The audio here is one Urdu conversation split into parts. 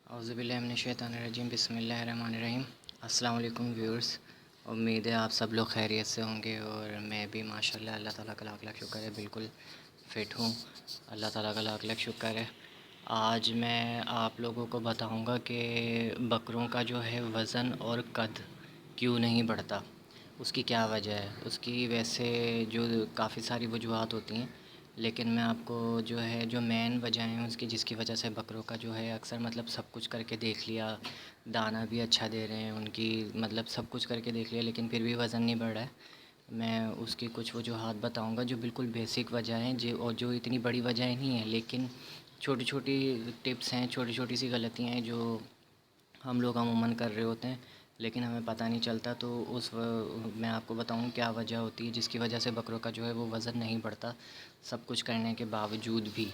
اعوذ باللہ من الشیطان الرجیم بسم اللہ الرحمن الرحیم۔ السلام علیکم ویورز، امید ہے آپ سب لوگ خیریت سے ہوں گے اور میں بھی ماشاءاللہ اللہ تعالیٰ کا لاکھ لاکھ شکر ہے بالکل فٹ ہوں۔ اللہ تعالیٰ کا لاکھ لاکھ شکر ہے۔ آج میں آپ لوگوں کو بتاؤں گا کہ بکروں کا جو ہے وزن اور قد کیوں نہیں بڑھتا، اس کی کیا وجہ ہے۔ اس کی ویسے جو کافی ساری وجوہات ہوتی ہیں، لیکن میں آپ کو جو ہے جو مین وجہ ہیں اس کی جس کی وجہ سے بکروں کا جو ہے اکثر سب کچھ کر کے دیکھ لیا، دانہ بھی اچھا دے رہے ہیں ان کی سب کچھ کر کے دیکھ لیا لیکن پھر بھی وزن نہیں بڑھ رہا ہے۔ میں اس کی کچھ وجوہات بتاؤں گا جو بالکل بیسک وجہ ہیں اور جو اتنی بڑی وجہیں نہیں ہیں، لیکن چھوٹی چھوٹی ٹپس ہیں، چھوٹی چھوٹی سی غلطیاں ہیں جو ہم لوگ عموماً کر رہے ہوتے ہیں لیکن ہمیں پتہ نہیں چلتا۔ تو میں آپ کو بتاؤں کیا وجہ ہوتی ہے جس کی وجہ سے بکروں کا جو ہے وہ وزن نہیں بڑھتا سب کچھ کرنے کے باوجود بھی۔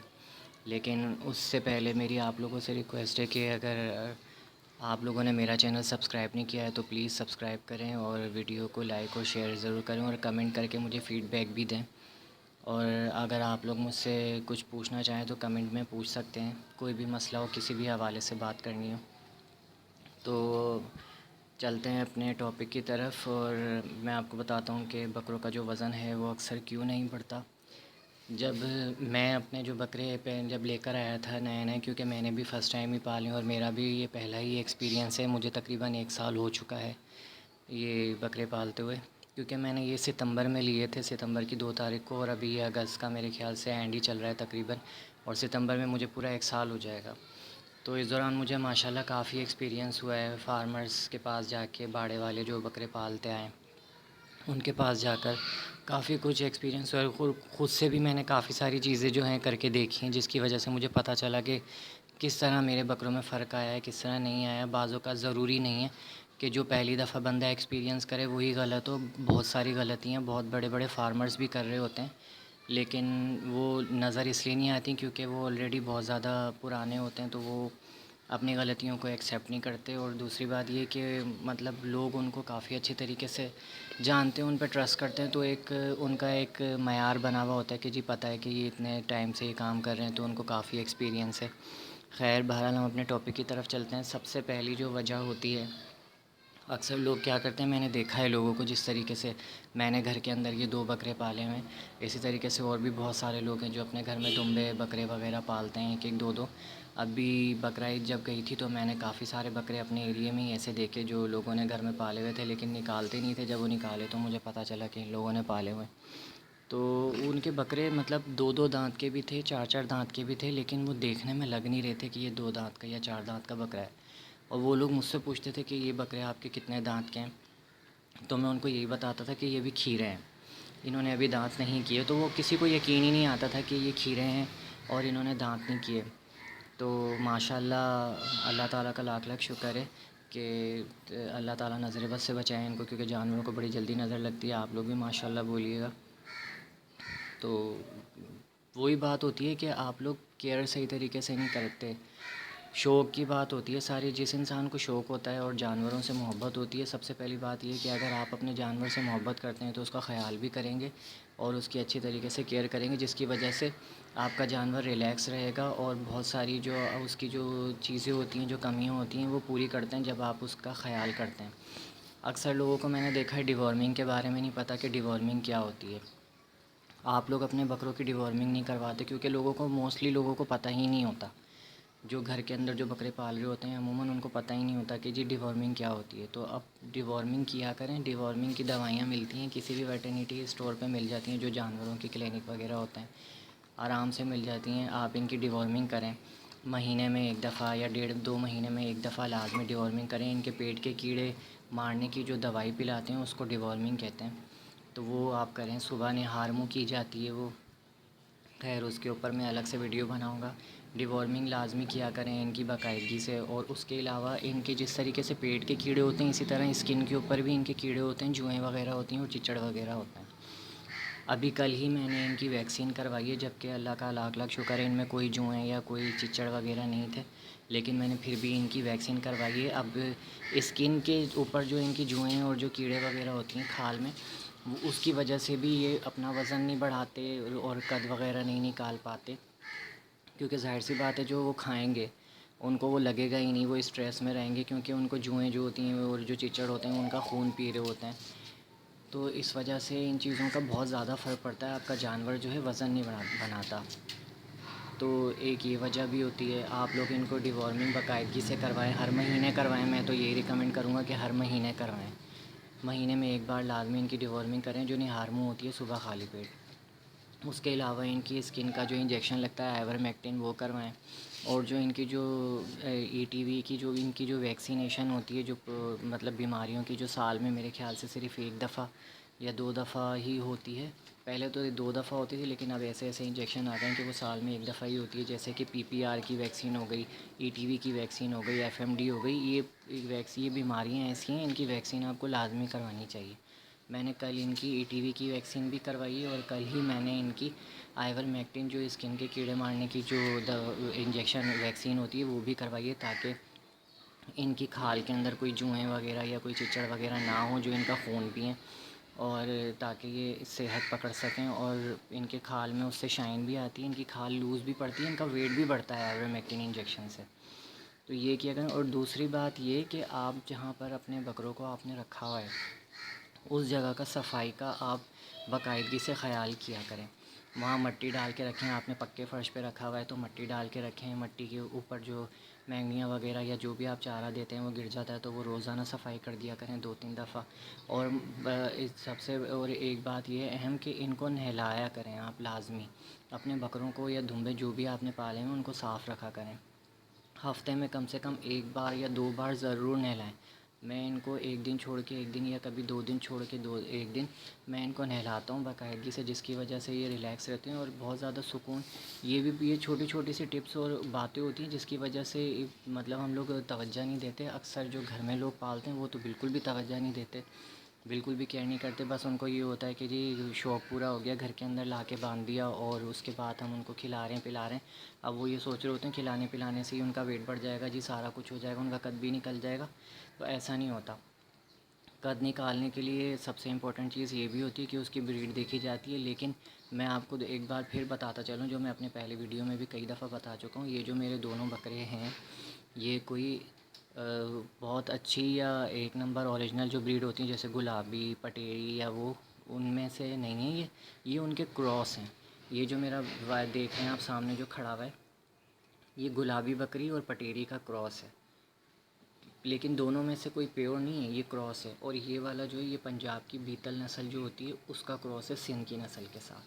لیکن اس سے پہلے میری آپ لوگوں سے ریکویسٹ ہے کہ اگر آپ لوگوں نے میرا چینل سبسکرائب نہیں کیا ہے تو پلیز سبسکرائب کریں اور ویڈیو کو لائک اور شیئر ضرور کریں اور کمنٹ کر کے مجھے فیڈ بیک بھی دیں۔ اور اگر آپ لوگ مجھ سے کچھ پوچھنا چاہیں تو کمنٹ میں پوچھ سکتے ہیں، کوئی بھی مسئلہ ہو، کسی بھی حوالے سے بات کرنی ہو تو چلتے ہیں اپنے ٹاپک کی طرف۔ اور میں آپ کو بتاتا ہوں کہ بکروں کا جو وزن ہے وہ اکثر کیوں نہیں بڑھتا۔ جب میں اپنے جو بکرے جب لے کر آیا تھا نئے نئے، کیونکہ میں نے بھی فرسٹ ٹائم ہی پالے اور میرا بھی یہ پہلا ہی ایکسپیرینس ہے، مجھے تقریباً 1 سال ہو چکا ہے یہ بکرے پالتے ہوئے، کیونکہ میں نے یہ ستمبر میں لیے تھے، ستمبر کی 2 تاریخ کو، اور ابھی یہ اگست کا میرے خیال سے اینڈ ہی چل رہا ہے تقریباً، اور ستمبر میں مجھے پورا 1 سال ہو جائے گا۔ تو اس دوران مجھے ماشاءاللہ کافی ایکسپیرینس ہوا ہے فارمرز کے پاس جا کے، باڑے والے جو بکرے پالتے آئے ان کے پاس جا کر کافی کچھ ایکسپیرینس ہوا ہے۔ خود سے بھی میں نے کافی ساری چیزیں جو ہیں کر کے دیکھی ہیں جس کی وجہ سے مجھے پتہ چلا کہ کس طرح میرے بکروں میں فرق آیا ہے، کس طرح نہیں آیا۔ بعضوں کا ضروری نہیں ہے کہ جو پہلی دفعہ بندہ ایکسپیرینس کرے وہی غلط ہو، بہت ساری غلطیاں بہت بڑے بڑے فارمرز بھی کر رہے ہوتے ہیں لیکن وہ نظر اس لیے نہیں آتی کیونکہ وہ آلریڈی بہت زیادہ پرانے ہوتے ہیں، تو وہ اپنی غلطیوں کو ایکسیپٹ نہیں کرتے۔ اور دوسری بات یہ کہ لوگ ان کو کافی اچھے طریقے سے جانتے ہیں، ان پہ ٹرسٹ کرتے ہیں، تو ان کا ایک معیار بنا ہوا ہوتا ہے کہ جی پتہ ہے کہ یہ اتنے ٹائم سے یہ کام کر رہے ہیں تو ان کو کافی ایکسپیرینس ہے۔ خیر بہرحال ہم اپنے ٹاپک کی طرف چلتے ہیں۔ سب سے پہلی جو وجہ ہوتی ہے، اکثر لوگ کیا کرتے ہیں، میں نے دیکھا ہے لوگوں کو جس طریقے سے میں نے گھر کے اندر یہ 2 بکرے پالے ہوئے ہیں، اسی طریقے سے اور بھی بہت سارے لوگ ہیں جو اپنے گھر میں دمبے بکرے وغیرہ پالتے ہیں، 1 1 2 2۔ ابھی بقرعید جب گئی تھی تو میں نے کافی سارے بکرے اپنے ایریے میں ہی ایسے دیکھے جو لوگوں نے گھر میں پالے ہوئے تھے لیکن نکالتے نہیں تھے۔ جب وہ نکالے تو مجھے پتہ چلا کہ ان لوگوں نے پالے ہوئے ہیں۔ تو ان کے بکرے 2 2 دانت کے بھی تھے، 4 4 دانت کے بھی تھے، لیکن وہ دیکھنے میں لگ نہیں رہے تھے کہ یہ 2 دانت کا یا 4 دانت کا بکرا ہے۔ اور وہ لوگ مجھ سے پوچھتے تھے کہ یہ بکرے آپ کے کتنے دانت کے ہیں، تو میں ان کو یہی بتاتا تھا کہ یہ بھی کھیرے ہیں، انہوں نے ابھی دانت نہیں کیے۔ تو وہ کسی کو یقین ہی نہیں آتا تھا کہ یہ کھیرے ہیں اور انہوں نے دانت نہیں کیے۔ تو ماشاءاللہ اللہ تعالیٰ کا لاکھ لاکھ شکر ہے کہ اللہ تعالیٰ نظر بد سے بچائے ان کو، کیونکہ جانوروں کو بڑی جلدی نظر لگتی ہے۔ آپ لوگ بھی ماشاءاللہ بولیے گا۔ تو وہی بات ہوتی ہے کہ آپ لوگ کیئر صحیح طریقے سے نہیں کرتے، شوق کی بات ہوتی ہے ساری۔ جس انسان کو شوق ہوتا ہے اور جانوروں سے محبت ہوتی ہے، سب سے پہلی بات یہ کہ اگر آپ اپنے جانور سے محبت کرتے ہیں تو اس کا خیال بھی کریں گے اور اس کی اچھی طریقے سے کیئر کریں گے، جس کی وجہ سے آپ کا جانور ریلیکس رہے گا اور بہت ساری جو اس کی جو چیزیں ہوتی ہیں، جو کمیاں ہوتی ہیں وہ پوری کرتے ہیں جب آپ اس کا خیال کرتے ہیں۔ اکثر لوگوں کو میں نے دیکھا ہے ڈیورمنگ کے بارے میں نہیں پتہ کہ ڈیورمنگ کیا ہوتی ہے۔ آپ لوگ اپنے بکروں کی ڈیورمنگ نہیں کرواتے کیونکہ موسٹلی لوگوں کو پتہ ہی نہیں ہوتا، جو گھر کے اندر جو بکرے پال رہے ہوتے ہیں عموماً ان کو پتہ ہی نہیں ہوتا کہ جی ڈیورمنگ کیا ہوتی ہے۔ تو اب ڈیورمنگ کیا کریں، ڈیورمنگ کی دوائیاں ملتی ہیں کسی بھی ویٹرنٹی اسٹور پہ مل جاتی ہیں، جو جانوروں کی کلینک وغیرہ ہوتے ہیں آرام سے مل جاتی ہیں۔ آپ ان کی ڈیورمنگ کریں، مہینے میں 1 دفعہ یا 1.5 2 مہینے میں 1 دفعہ لازمی ڈیورمنگ کریں۔ ان کے پیٹ کے کیڑے مارنے کی جو دوائی پلاتے ہیں اس کو ڈیورمنگ کہتے ہیں، تو وہ آپ کریں۔ صبح نہار منہ کی جاتی ہے وہ، خیر اس کے اوپر میں الگ سے ویڈیو بناؤں گا۔ ڈیورمنگ لازمی کیا کریں ان کی باقاعدگی سے۔ اور اس کے علاوہ ان کے جس طریقے سے پیٹ کے کیڑے ہوتے ہیں اسی طرح اسکن کے اوپر بھی ان کے کیڑے ہوتے ہیں، جوئیں وغیرہ ہوتی ہیں اور چچڑ وغیرہ ہوتے ہیں۔ ابھی کل ہی میں نے ان کی ویکسین کروائی ہے، جبکہ اللہ کا لاکھ لاکھ شکر ہے ان میں کوئی جوئیں یا کوئی چچڑ وغیرہ نہیں تھے، لیکن میں نے پھر بھی ان کی ویکسین کروائی ہے۔ اب اسکن کے اوپر جو ان کی جوئیں اور جو کیڑے وغیرہ ہوتی ہیں کھال میں، اس کی وجہ سے بھی یہ اپنا وزن نہیں بڑھاتے اور قد وغیرہ نہیں نکال پاتے، کیونکہ ظاہر سی بات ہے جو وہ کھائیں گے ان کو وہ لگے گا ہی نہیں، وہ اسٹریس میں رہیں گے کیونکہ ان کو جوئیں جو ہوتی ہیں اور جو چچڑ ہوتے ہیں ان کا خون پی رہے ہوتے ہیں. تو اس وجہ سے ان چیزوں کا بہت زیادہ فرق پڑتا ہے. آپ کا جانور جو ہے وزن نہیں بناتا. تو ایک یہ وجہ بھی ہوتی ہے. آپ لوگ ان کو ڈیورمنگ باقاعدگی سے کروائیں، ہر مہینے کروائیں. میں تو یہی ریکمینڈ کروں گا کہ ہر مہینے کروائیں. مہینے میں ایک بار لازمی ان کی ڈیورمنگ کریں جو نہار منہ ہوتی ہے صبح خالی پیٹ. اس کے علاوہ ان کی اسکن کا جو انجیکشن لگتا ہے آئیورمیکٹن وہ کروائیں. اور جو ان کی جو ای ٹی وی کی جو ان کی جو ویکسینیشن ہوتی ہے جو مطلب بیماریوں کی جو سال میں میرے خیال سے صرف ایک دفعہ یا 2 دفعہ ہی ہوتی ہے. پہلے تو 2 دفعہ ہوتی تھی لیکن اب ایسے انجیکشن آ گئے ہیں کہ وہ سال میں ایک دفعہ ہی ہوتی ہے. جیسے کہ پی پی آر کی ویکسین ہو گئی، ای ٹی وی کی ویکسین ہو گئی، ایف ایم ڈی ہو گئی. یہ بیماریاں ایسی ہیں ان کی ویکسین آپ کو لازمی کروانی چاہیے. میں نے کل ان کی ای ٹی وی کی ویکسین بھی کروائی ہے اور کل ہی میں نے ان کی آئیورمیکٹن جو اسکن کے کیڑے مارنے کی جو انجیکشن ویکسین ہوتی ہے وہ بھی کروائی ہے تاکہ ان کی کھال کے اندر کوئی جوئیں وغیرہ یا کوئی چچڑ وغیرہ نہ ہوں جو ان کا خون پئیں، اور تاکہ یہ صحت پکڑ سکیں. اور ان کے کھال میں اس سے شائن بھی آتی ہے، ان کی کھال لوز بھی پڑتی ہے، ان کا ویٹ بھی بڑھتا ہے آئیورمیکٹن انجیکشن سے. تو یہ کیا کریں. اور دوسری بات یہ کہ آپ جہاں پر اپنے بکروں کو آپ نے رکھا ہوا ہے اس جگہ کا صفائی کا آپ باقاعدگی سے خیال کیا کریں. وہاں مٹی ڈال کے رکھیں. آپ نے پکے فرش پہ رکھا ہوا ہے تو مٹی ڈال کے رکھیں. مٹی کے اوپر جو مینگنیاں وغیرہ یا جو بھی آپ چارہ دیتے ہیں وہ گر جاتا ہے تو وہ روزانہ صفائی کر دیا کریں 2-3 دفعہ. اور سب سے اور ایک بات یہ اہم کہ ان کو نہلایا کریں آپ لازمی. اپنے بکروں کو یا دمبے جو بھی آپ نے پالے ہیں ان کو صاف رکھا کریں. ہفتے میں کم سے کم 1 بار یا 2 بار ضرور نہلائیں. میں ان کو 1 دن چھوڑ کے 1 دن یا کبھی 2 دن چھوڑ کے 1 دن میں ان کو نہلاتا ہوں باقاعدگی سے، جس کی وجہ سے یہ ریلیکس رہتے ہیں اور بہت زیادہ سکون. یہ چھوٹی چھوٹی سی ٹپس اور باتیں ہوتی ہیں جس کی وجہ سے مطلب ہم لوگ توجہ نہیں دیتے. اکثر جو گھر میں لوگ پالتے ہیں وہ تو بالکل بھی توجہ نہیں دیتے، بالکل بھی کیئر نہیں کرتے. بس ان کو یہ ہوتا ہے کہ جی شوق پورا ہو گیا، گھر کے اندر لا کے باندھ دیا اور اس کے بعد ہم ان کو کھلا رہے ہیں پلا رہے ہیں. اب وہ یہ سوچ رہے ہوتے ہیں کھلانے پلانے سے ہی ان کا ویٹ بڑھ جائے گا، جی سارا کچھ ہو جائے گا، ان کا قد بھی نکل جائے گا. تو ایسا نہیں ہوتا. قد نکالنے کے لیے سب سے امپورٹنٹ چیز یہ بھی ہوتی ہے کہ اس کی بریڈ دیکھی جاتی ہے. لیکن میں آپ کو ایک بار پھر بتاتا چلوں جو میں اپنے پہلے ویڈیو میں بھی کئی دفعہ بتا چکا ہوں. یہ جو میرے دونوں بکرے ہیں یہ کوئی بہت اچھی یا 1 نمبر اوریجنل جو بریڈ ہوتی ہیں جیسے گلابی پٹیری یا وہ ان میں سے نہیں ہیں. یہ ان کے کراس ہیں. یہ جو میرا دیکھ رہے ہیں آپ سامنے جو کھڑا ہوا ہے یہ گلابی بکری اور پٹیری کا کراس ہے. لیکن دونوں میں سے کوئی پیور نہیں ہے، یہ کراس ہے. اور یہ والا جو ہے یہ پنجاب کی بیتل نسل جو ہوتی ہے اس کا کراس ہے سندھ کی نسل کے ساتھ.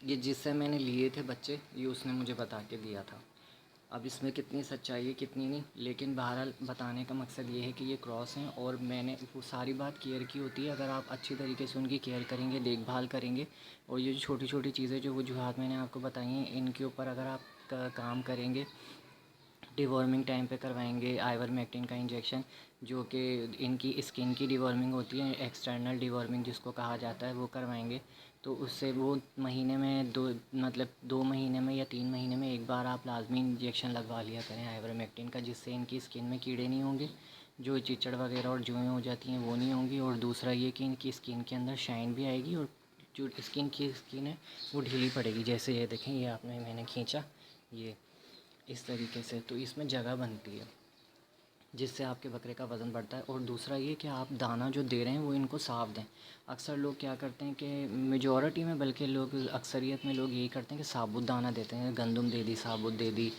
یہ جس سے میں نے لیے تھے بچے یہ اس نے مجھے بتا کے دیا تھا. اب اس میں کتنی سچائی ہے کتنی نہیں، لیکن بہرحال بتانے کا مقصد یہ ہے کہ یہ کراس ہیں. اور میں نے وہ ساری بات کیئر کی ہوتی ہے. اگر آپ اچھی طریقے سے ان کی کیئر کریں گے، دیکھ بھال کریں گے اور یہ جو چھوٹی چھوٹی چیزیں جو وجوہات میں نے آپ کو بتائی ہیں ان کے اوپر اگر آپ کام کریں گے، ڈیورمنگ ٹائم پہ کروائیں گے، آئیورمیکٹن کا انجیکشن جو کہ ان کی اسکن کی ڈیورمنگ ہوتی ہے ایکسٹرنل ڈیورمنگ جس کو کہا جاتا ہے وہ کروائیں گے، تو اس سے وہ مہینے میں 2 مہینے میں یا 3 مہینے میں 1 بار آپ لازمی انجیکشن لگوا لیا کریں آئیورمیکٹن کا، جس سے ان کی اسکن میں کیڑے نہیں ہوں گے، جو چچڑ وغیرہ اور جوئیں ہو جاتی ہیں وہ نہیں ہوں گی. اور دوسرا یہ کہ ان کی اسکن کے اندر شائن بھی آئے گی اور جو اسکن ہے وہ ڈھیلی پڑے گی. جیسے یہ دیکھیں یہ آپ نے میں نے کھینچا یہ اس طریقے سے، تو اس میں جگہ بنتی ہے جس سے آپ کے بکرے کا وزن بڑھتا ہے. اور دوسرا یہ کہ آپ دانہ جو دے رہے ہیں وہ ان کو صاف دیں. اکثر لوگ کیا کرتے ہیں کہ میجورٹی میں بلکہ لوگ اکثریت میں لوگ یہی کرتے ہیں کہ ثابت دانہ دیتے ہیں. گندم دے دی، ثابت دے دی،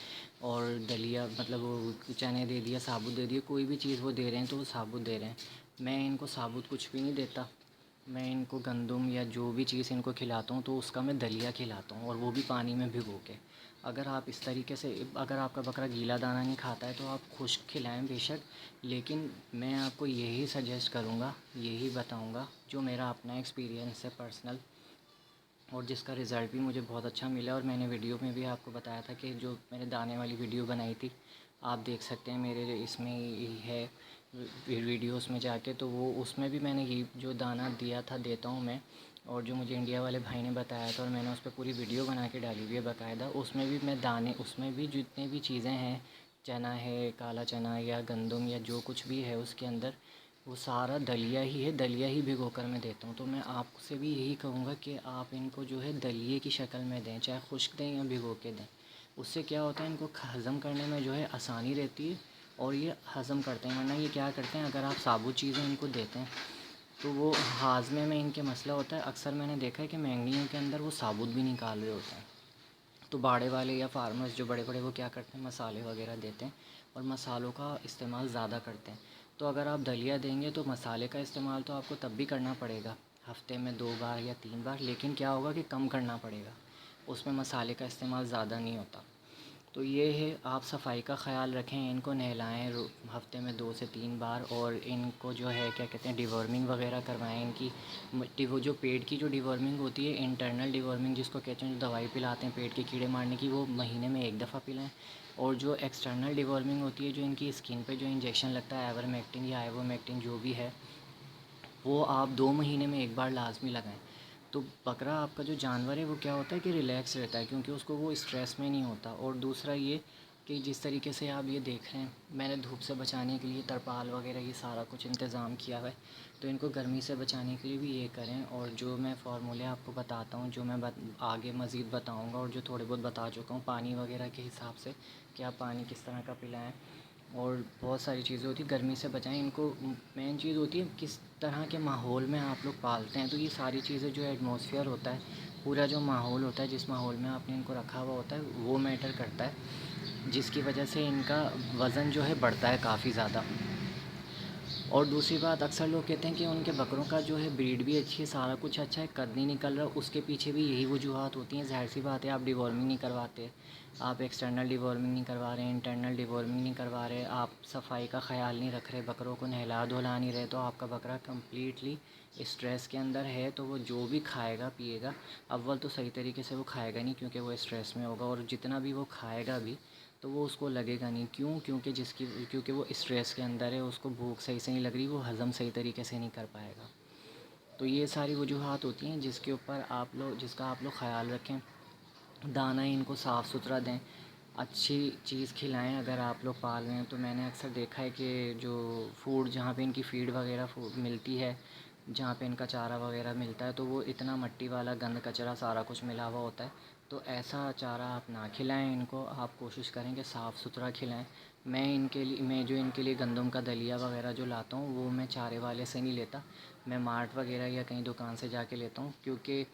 اور دلیا مطلب وہ چنے دے دیا ثابت دے دیے، کوئی بھی چیز وہ دے رہے ہیں تو وہ ثابت دے رہے ہیں. میں ان کو ثابت کچھ بھی نہیں دیتا. میں ان کو گندم یا جو بھی چیز ان کو کھلاتا ہوں تو اس کا میں دلیا کھلاتا ہوں اور وہ بھی پانی میں بھگو کے. اگر آپ اس طریقے سے اگر آپ کا بکرا گیلا دانہ نہیں کھاتا ہے تو آپ خشک کھلائیں بے شک، لیکن میں آپ کو یہی سجیسٹ کروں گا، یہی بتاؤں گا جو میرا اپنا ایکسپیرینس ہے پرسنل اور جس کا رزلٹ بھی مجھے بہت اچھا ملا. اور میں نے ویڈیو میں بھی آپ کو بتایا تھا کہ جو میں نے دانے والی ویڈیو بنائی تھی آپ دیکھ سکتے ہیں میرے اس میں ہی ہے ویڈیوز میں جا کے، تو وہ اس میں بھی میں نے یہ جو دانہ دیا تھا دیتا ہوں میں، اور جو مجھے انڈیا والے بھائی نے بتایا تھا اور میں نے اس پہ پوری ویڈیو بنا کے ڈالی ہوئی ہے باقاعدہ. اس میں بھی میں دانے اس میں بھی جتنے بھی چیزیں ہیں، چنا ہے، کالا چنا یا گندم یا جو کچھ بھی ہے اس کے اندر وہ سارا دلیا ہی ہے، دلیا ہی بھگو کر میں دیتا ہوں. تو میں آپ سے بھی یہی کہوں گا کہ آپ ان کو جو ہے دلیے کی شکل میں دیں، چاہے خشک دیں یا بھگو کے دیں. اس سے کیا ہوتا ہے ان کو ہضم کرنے میں جو ہے آسانی رہتی ہے اور یہ ہضم کرتے ہیں. ورنہ یہ کیا کرتے ہیں اگر آپ ثابت چیزیں ان کو دیتے ہیں تو وہ ہاضمے میں ان کے مسئلہ ہوتا ہے. اکثر میں نے دیکھا ہے کہ مینگنیوں کے اندر وہ ثابت بھی نکال رہے ہوتے ہیں. تو باڑے والے یا فارمرز جو بڑے بڑے وہ کیا کرتے ہیں مسالے وغیرہ دیتے ہیں اور مسالوں کا استعمال زیادہ کرتے ہیں. تو اگر آپ دلیا دیں گے تو مسالے کا استعمال تو آپ کو تب بھی کرنا پڑے گا ہفتے میں 2 بار یا 3 بار, لیکن کیا ہوگا کہ کم کرنا پڑے گا, اس میں مسالے کا استعمال زیادہ نہیں ہوتا. تو یہ ہے آپ صفائی کا خیال رکھیں, ان کو نہلائیں ہفتے میں 2 سے 3 بار, اور ان کو جو ہے کیا کہتے ہیں ڈی ورمنگ وغیرہ کروائیں. ان کی وہ جو پیٹ کی جو ڈی ورمنگ ہوتی ہے انٹرنل ڈی ورمنگ جس کو کہتے ہیں, جو دوائی پلاتے ہیں پیٹ کے کیڑے مارنے کی, وہ مہینے میں 1 دفعہ پلائیں. اور جو ایکسٹرنل ڈی ورمنگ ہوتی ہے جو ان کی اسکن پہ جو انجیکشن لگتا ہے ایورمیکٹن یا آئیومیکٹن جو بھی ہے, وہ آپ 2 مہینے میں 1 بار لازمی لگائیں. تو بکرا آپ کا جو جانور ہے وہ کیا ہوتا ہے کہ ریلیکس رہتا ہے کیونکہ اس کو وہ اسٹریس میں نہیں ہوتا. اور دوسرا یہ کہ جس طریقے سے آپ یہ دیکھ رہے ہیں میں نے دھوپ سے بچانے کے لیے ترپال وغیرہ یہ سارا کچھ انتظام کیا ہوا ہے, تو ان کو گرمی سے بچانے کے لیے بھی یہ کریں. اور جو میں فارمولے آپ کو بتاتا ہوں, جو میں آگے مزید بتاؤں گا اور جو تھوڑے بہت بتا چکا ہوں پانی وغیرہ کے حساب سے کہ آپ پانی کس طرح کا پلائیں, اور بہت ساری چیزیں ہوتی ہیں گرمی سے بچائیں. ان کو مین چیز ہوتی ہے کس طرح کے ماحول میں آپ لوگ پالتے ہیں. تو یہ ساری چیزیں جو ایٹماسفیئر ہوتا ہے, پورا جو ماحول ہوتا ہے, جس ماحول میں آپ نے ان کو رکھا ہوا ہوتا ہے وہ میٹر کرتا ہے, جس کی وجہ سے ان کا وزن جو ہے بڑھتا ہے کافی زیادہ. اور دوسری بات اکثر لوگ کہتے ہیں کہ ان کے بکروں کا جو ہے بریڈ بھی اچھی ہے, سارا کچھ اچھا ہے, قد نہیں نکل رہا. اس کے پیچھے بھی یہی وجوہات ہوتی ہیں. ظاہر سی بات ہے آپ ڈی ورمنگ نہیں کرواتے, آپ ایکسٹرنل ڈی ورمنگ نہیں کروا رہے ہیں, انٹرنل ڈی ورمنگ نہیں کروا رہے, آپ صفائی کا خیال نہیں رکھ رہے, بکروں کو نہلا دھلا نہیں رہے, تو آپ کا بکرا کمپلیٹلی اسٹریس کے اندر ہے. تو وہ جو بھی کھائے گا پیے گا, اول تو صحیح طریقے سے وہ کھائے گا نہیں کیونکہ وہ اسٹریس میں ہوگا, اور جتنا بھی وہ کھائے گا بھی تو وہ اس کو لگے گا نہیں. کیونکہ وہ اسٹریس کے اندر ہے, اس کو بھوک صحیح سے نہیں لگ رہی, وہ ہضم صحیح طریقے سے نہیں کر پائے گا. تو یہ ساری وجوہات ہوتی ہیں جس کے اوپر جس کا آپ لوگ خیال رکھیں. دانہ ان کو صاف ستھرا دیں, اچھی چیز کھلائیں. اگر آپ لوگ پال رہے ہیں تو میں نے اکثر دیکھا ہے کہ جو فوڈ جہاں پہ ان کی فیڈ وغیرہ ملتی ہے, جہاں پہ ان کا چارہ وغیرہ ملتا ہے, تو وہ اتنا مٹی والا گند کچرا سارا کچھ ملا ہوا ہوتا ہے. تو ایسا چارہ آپ نہ کھلائیں ان کو, آپ کوشش کریں کہ صاف ستھرا کھلائیں. میں جو ان کے لیے گندم کا دلیا وغیرہ جو لاتا ہوں وہ میں چارے والے سے نہیں لیتا, میں مارٹ وغیرہ یا کہیں دکان سے جا کے لیتا ہوں. کیونکہ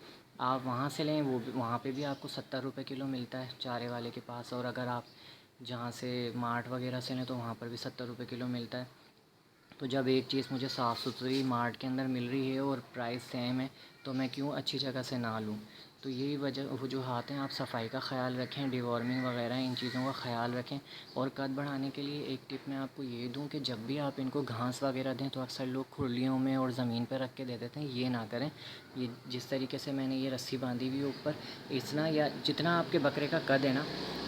آپ وہاں سے لیں وہاں پہ بھی آپ کو 70 روپے کلو ملتا ہے چارے والے کے پاس, اور اگر آپ جہاں سے مارٹ وغیرہ سے لیں تو وہاں پر بھی 70 روپے کلو ملتا ہے. تو جب ایک چیز مجھے صاف ستھری مارٹ کے اندر مل رہی ہے اور پرائس سیم ہے تو میں کیوں اچھی جگہ سے نہ لوں. تو یہی وجوہات ہیں. آپ صفائی کا خیال رکھیں, ڈی وارمنگ وغیرہ ان چیزوں کا خیال رکھیں. اور قد بڑھانے کے لیے ایک ٹپ میں آپ کو یہ دوں کہ جب بھی آپ ان کو گھاس وغیرہ دیں تو اکثر لوگ کھرلیوں میں اور زمین پہ رکھ کے دے دیتے ہیں, یہ نہ کریں. یہ جس طریقے سے میں نے یہ رسی باندھی ہوئی ہے اوپر, اتنا یا جتنا آپ کے بکرے کا قد ہے نا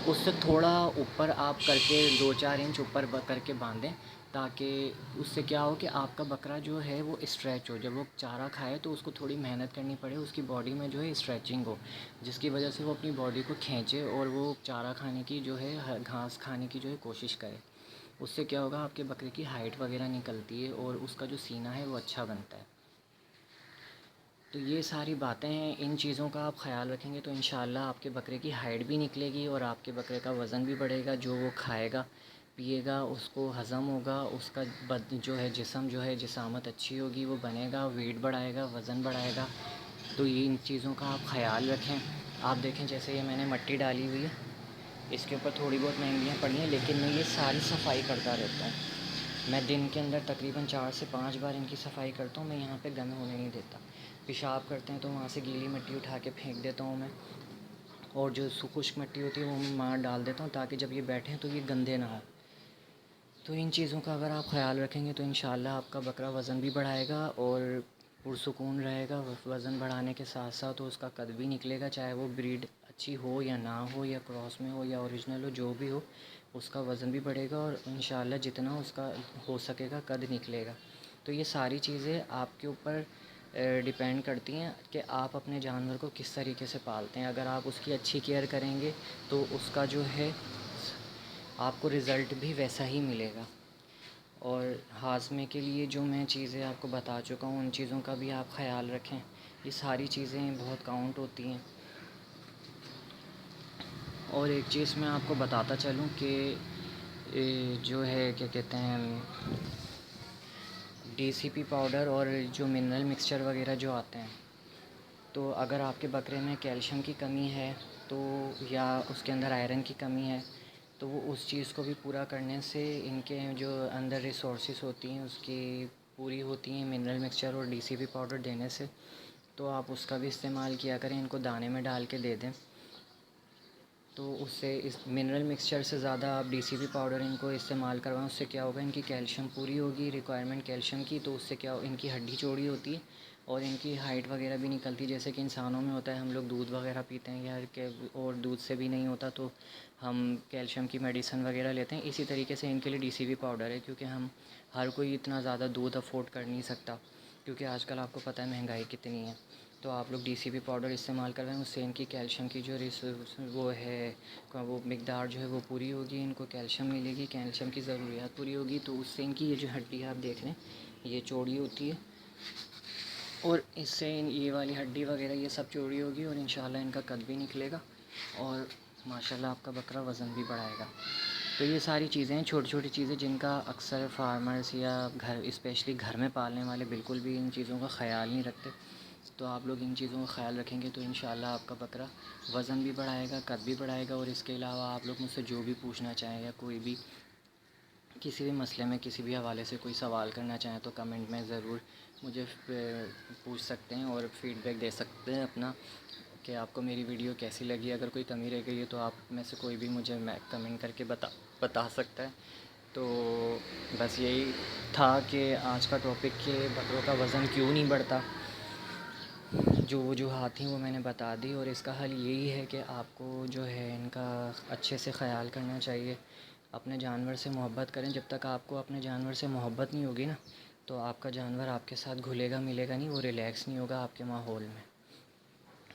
اس سے تھوڑا اوپر آپ کر کے 2-4 انچ اوپر کر کے باندھیں, تاکہ اس سے کیا ہو کہ آپ کا بکرا جو ہے وہ اسٹریچ ہو. جب وہ چارہ کھائے تو اس کو تھوڑی محنت کرنی پڑے, اس کی باڈی میں جو ہے اسٹریچنگ ہو, جس کی وجہ سے وہ اپنی باڈی کو کھینچے اور وہ چارہ کھانے کی جو ہے گھاس کھانے کی جو ہے کوشش کرے. اس سے کیا ہوگا آپ کے بکرے کی ہائٹ وغیرہ نکلتی ہے اور اس کا جو سینہ ہے وہ اچھا بنتا ہے. تو یہ ساری باتیں ہیں, ان چیزوں کا آپ خیال رکھیں گے تو انشاءاللہ آپ کے بکرے کی ہائٹ بھی نکلے گی اور آپ کے بکرے کا وزن بھی بڑھے گا. جو وہ کھائے گا پیے گا اس کو ہضم ہوگا, اس کا جو ہے جسم جو ہے جسامت اچھی ہوگی, وہ بنے گا, ویٹ بڑھائے گا, وزن بڑھائے گا. تو یہ ان چیزوں کا آپ خیال رکھیں. آپ دیکھیں جیسے یہ میں نے مٹی ڈالی ہوئی ہے, اس کے اوپر تھوڑی بہت مہنگیاں پڑی ہیں, لیکن میں یہ ساری صفائی کرتا رہتا ہوں. میں دن کے اندر تقریباً 4 سے 5 بار ان کی صفائی کرتا ہوں. میں یہاں پہ گند ہونے نہیں دیتا. پیشاب کرتے ہیں تو وہاں سے گیلی مٹی اٹھا کے پھینک دیتا ہوں میں, اور جو خشک مٹی ہوتی ہے وہ میں وہاں ڈال دیتا ہوں تاکہ جب یہ بیٹھیں تو یہ گندے نہ ہوں. تو ان چیزوں کا اگر آپ خیال رکھیں گے تو انشاءاللہ آپ کا بکرا وزن بھی بڑھائے گا اور پرسکون رہے گا. وزن بڑھانے کے ساتھ ساتھ اس کا قد بھی نکلے گا, چاہے وہ بریڈ اچھی ہو یا نہ ہو, یا کراس میں ہو یا اوریجنل ہو, جو بھی ہو اس کا وزن بھی بڑھے گا, اور انشاءاللہ جتنا اس کا ہو سکے گا قد نکلے گا. تو یہ ساری چیزیں آپ کے اوپر ڈیپینڈ کرتی ہیں کہ آپ اپنے جانور کو کس طریقے سے پالتے ہیں. اگر آپ اس کی اچھی کیئر کریں گے تو اس کا جو ہے آپ کو رزلٹ بھی ویسا ہی ملے گا. اور ہاضمے کے لیے جو میں چیزیں آپ کو بتا چکا ہوں ان چیزوں کا بھی آپ خیال رکھیں. یہ ساری چیزیں بہت کاؤنٹ ہوتی ہیں. اور ایک چیز میں آپ کو بتاتا چلوں کہ جو ہے کیا کہتے ہیں ڈی سی پی پاؤڈر اور جو منرل مکسچر وغیرہ جو آتے ہیں، تو اگر آپ کے بکرے میں کیلشیم کی کمی ہے تو یا اس کے اندر آئرن کی کمی ہے تو وہ اس چیز کو بھی پورا کرنے سے ان کے جو اندر ریسورسز ہوتی ہیں اس کی پوری ہوتی ہیں منرل مکسچر اور ڈی سی پی پاؤڈر دینے سے. تو آپ اس کا بھی استعمال کیا کریں، ان کو دانے میں ڈال کے دے دیں. تو اس سے اس منرل مکسچر سے زیادہ آپ ڈی سی پی پاؤڈر ان کو استعمال کروائیں. اس سے کیا ہوگا، ان کی کیلشیم پوری ہوگی، ریکوائرمنٹ کیلشیم کی. تو اس سے کیا ان کی ہڈی چوڑی ہوتی ہے اور ان کی ہائٹ وغیرہ بھی نکلتی ہے. جیسے کہ انسانوں میں ہوتا ہے، ہم لوگ دودھ وغیرہ پیتے ہیں یا کہ اور دودھ سے بھی نہیں ہوتا تو ہم کیلشیم کی میڈیسن وغیرہ لیتے ہیں. اسی طریقے سے ان کے لیے ڈی سی پی پاؤڈر ہے، کیونکہ ہر کوئی اتنا زیادہ دودھ افورڈ کر نہیں سکتا، کیونکہ آج کل آپ کو پتہ ہے مہنگائی کتنی ہے. تو آپ لوگ ڈی سی پی پاؤڈر استعمال کر رہے ہیں، اس سے ان کی کیلشیم کی جو وہ مقدار جو ہے وہ پوری ہوگی. ان کو کیلشیم ملے گی، کیلشیم کی ضروریات پوری ہوگی. تو اس سے ان کی یہ جو ہڈی ہے آپ دیکھ رہے ہیں یہ چوڑی ہوتی ہے، اور اس سے یہ والی ہڈی وغیرہ یہ سب چوڑی ہوگی اور انشاءاللہ ان کا قد بھی نکلے گا اور ماشاءاللہ آپ کا بکرا وزن بھی بڑھائے گا. تو یہ ساری چیزیں ہیں، چھوٹی چھوٹی چیزیں جن کا اکثر فارمرز یا اسپیشلی گھر میں پالنے والے بالکل بھی ان چیزوں کا خیال نہیں رکھتے. تو آپ لوگ ان چیزوں کا خیال رکھیں گے تو انشاءاللہ آپ کا بکرا وزن بھی بڑھائے گا، قد بھی بڑھائے گا. اور اس کے علاوہ آپ لوگ مجھ سے جو بھی پوچھنا چاہیں یا کوئی بھی کسی بھی مسئلے میں کسی بھی حوالے سے کوئی سوال کرنا چاہیں تو کمنٹ میں ضرور مجھے پوچھ سکتے ہیں اور فیڈ بیک دے سکتے ہیں اپنا کہ آپ کو میری ویڈیو کیسی لگی. اگر کوئی کمی رہ گئی ہے تو آپ میں سے کوئی بھی مجھے کمنٹ کر کے بتا سکتا ہے. تو بس یہی تھا کہ آج کا ٹاپک کہ بکروں کا وزن کیوں نہیں بڑھتا. جو وجوہات تھیں وہ میں نے بتا دی، اور اس کا حل یہی ہے کہ آپ کو جو ہے ان کا اچھے سے خیال کرنا چاہیے. اپنے جانور سے محبت کریں. جب تک آپ کو اپنے جانور سے محبت نہیں ہوگی نا تو آپ کا جانور آپ کے ساتھ گھلے گا ملے گا نہیں، وہ ریلیکس نہیں ہوگا آپ کے ماحول میں.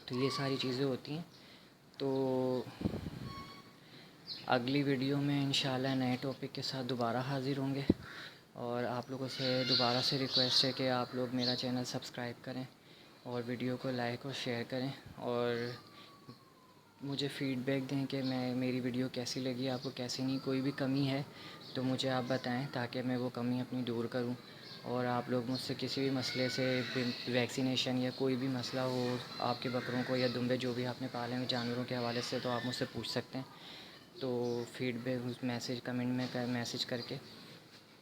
تو یہ ساری چیزیں ہوتی ہیں. تو اگلی ویڈیو میں انشاءاللہ نئے ٹاپک کے ساتھ دوبارہ حاضر ہوں گے. اور آپ لوگوں سے دوبارہ سے ریکویسٹ ہے کہ آپ لوگ میرا چینل سبسکرائب کریں اور ویڈیو کو لائک اور شیئر کریں، اور مجھے فیڈ بیک دیں کہ میری ویڈیو کیسی لگی آپ کو، کیسی نہیں. کوئی بھی کمی ہے تو مجھے آپ بتائیں تاکہ میں وہ کمی اپنی دور کروں. اور آپ لوگ مجھ سے کسی بھی مسئلے سے ویکسینیشن یا کوئی بھی مسئلہ ہو آپ کے بکروں کو یا دمبے جو بھی آپ نے پالے ہیں جانوروں کے حوالے سے تو آپ مجھ سے پوچھ سکتے ہیں. تو فیڈ بیک کمنٹ میں میسج کر کے.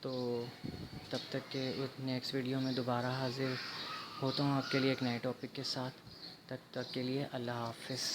تو تب تک کہ نیکسٹ ویڈیو میں دوبارہ حاضر ہوتا ہوں آپ کے لیے ایک نئے ٹاپک کے ساتھ. تب تک کے لیے اللہ حافظ.